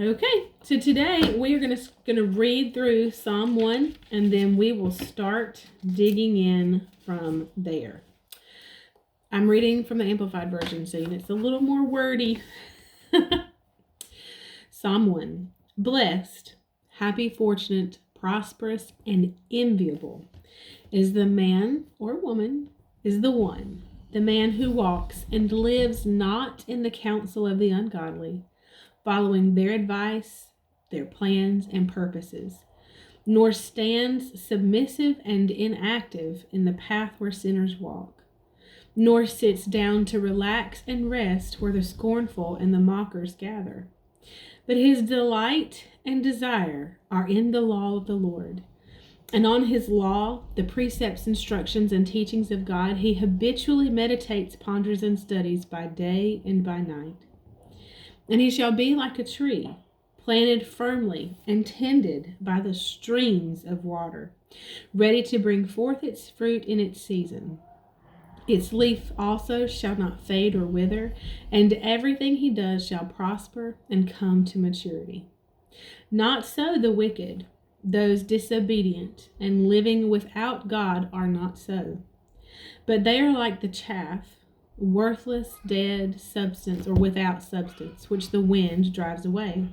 Okay, so today we are going to read through Psalm 1, and then we will start digging in from there. I'm reading from the Amplified Version, so it's a little more wordy. Psalm 1. Blessed, happy, fortunate, prosperous, and enviable is the man or woman, is the one, the man who walks and lives not in the counsel of the ungodly, following their advice, their plans, and purposes, nor stands submissive and inactive in the path where sinners walk, nor sits down to relax and rest where the scornful and the mockers gather. But his delight and desire are in the law of the Lord, and on his law, the precepts, instructions, and teachings of God, he habitually meditates, ponders, and studies by day and by night. And he shall be like a tree, planted firmly and tended by the streams of water, ready to bring forth its fruit in its season. Its leaf also shall not fade or wither, and everything he does shall prosper and come to maturity. Not so the wicked, those disobedient and living without God are not so. But they are like the chaff, worthless, dead substance, or without substance, which the wind drives away.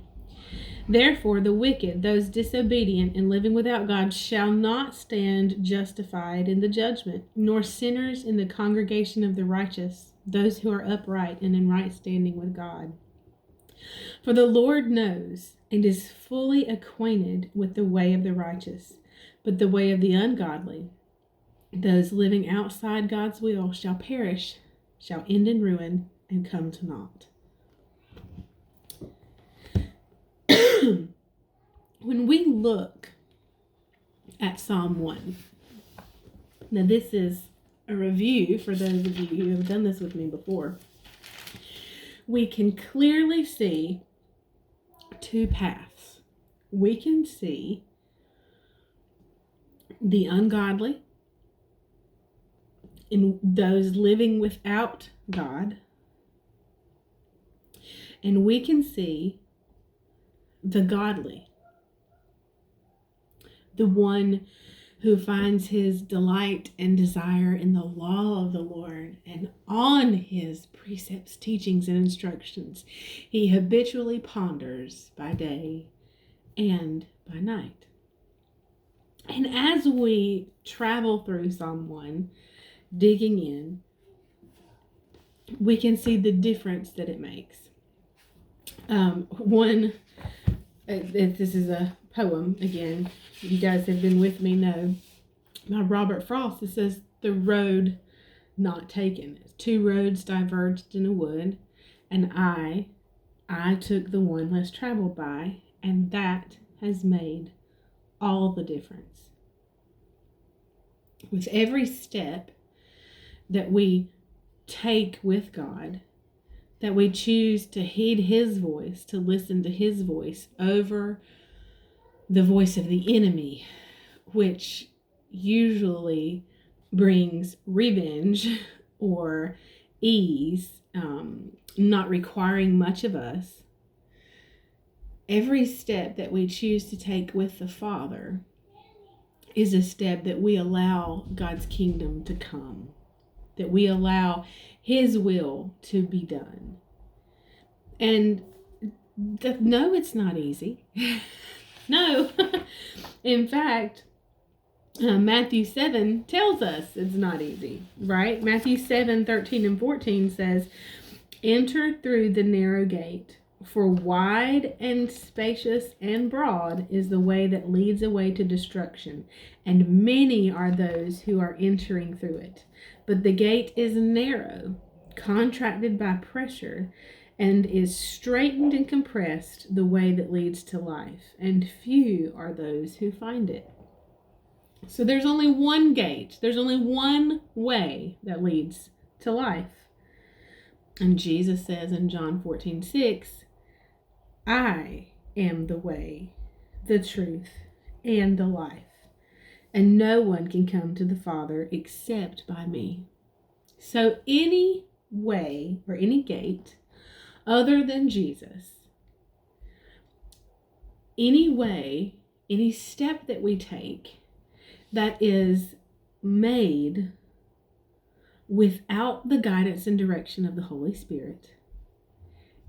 Therefore, the wicked, those disobedient and living without God, shall not stand justified in the judgment, nor sinners in the congregation of the righteous, those who are upright and in right standing with God. For the Lord knows and is fully acquainted with the way of the righteous, but the way of the ungodly, those living outside God's will, shall perish, shall end in ruin, and come to naught. When we look at Psalm 1, now this is a review for those of you who have done this with me before, we can clearly see two paths. We can see the ungodly and those living without God, and we can see the godly, the one who finds his delight and desire in the law of the Lord, and on his precepts, teachings, and instructions he habitually ponders by day and by night. And as we travel through Psalm 1, digging in, we can see the difference that it makes. This is a poem again. You guys have been with me, know. By Robert Frost, it says, "The road not taken. Two roads diverged in a wood, and I took the one less traveled by, and that has made all the difference." With every step that we take with God, that we choose to heed his voice, to listen to his voice over the voice of the enemy, which usually brings revenge or ease, not requiring much of us. Every step that we choose to take with the Father is a step that we allow God's kingdom to come, that we allow his will to be done. And no, it's not easy. No. In fact, Matthew 7 tells us it's not easy, right? Matthew 7, 13 and 14 says, "Enter through the narrow gate, for wide and spacious and broad is the way that leads away to destruction, and many are those who are entering through it. But the gate is narrow, contracted by pressure, and is straitened and compressed the way that leads to life, and few are those who find it." So there's only one gate. There's only one way that leads to life. And Jesus says in John 14:6, "I am the way, the truth, and the life, and no one can come to the Father except by me." So any way or any gate other than Jesus any way, any step that we take that is made without the guidance and direction of the Holy Spirit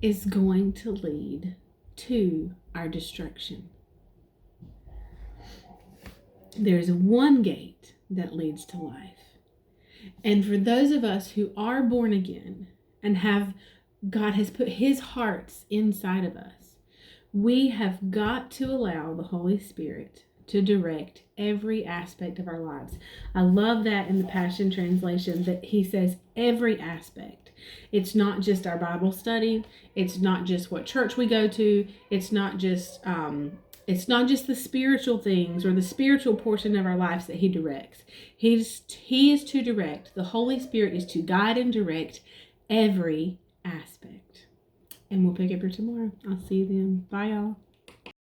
is going to lead to our destruction. There's one gate that leads to life. And for those of us who are born again and God has put his hearts inside of us, we have got to allow the Holy Spirit to direct every aspect of our lives. I love that in the Passion Translation that he says every aspect. It's not just our Bible study. It's not just what church we go to. It's not just the spiritual things or the spiritual portion of our lives that he directs. He is to direct. The Holy Spirit is to guide and direct every aspect. And we'll pick up here tomorrow. I'll see you then. Bye, y'all.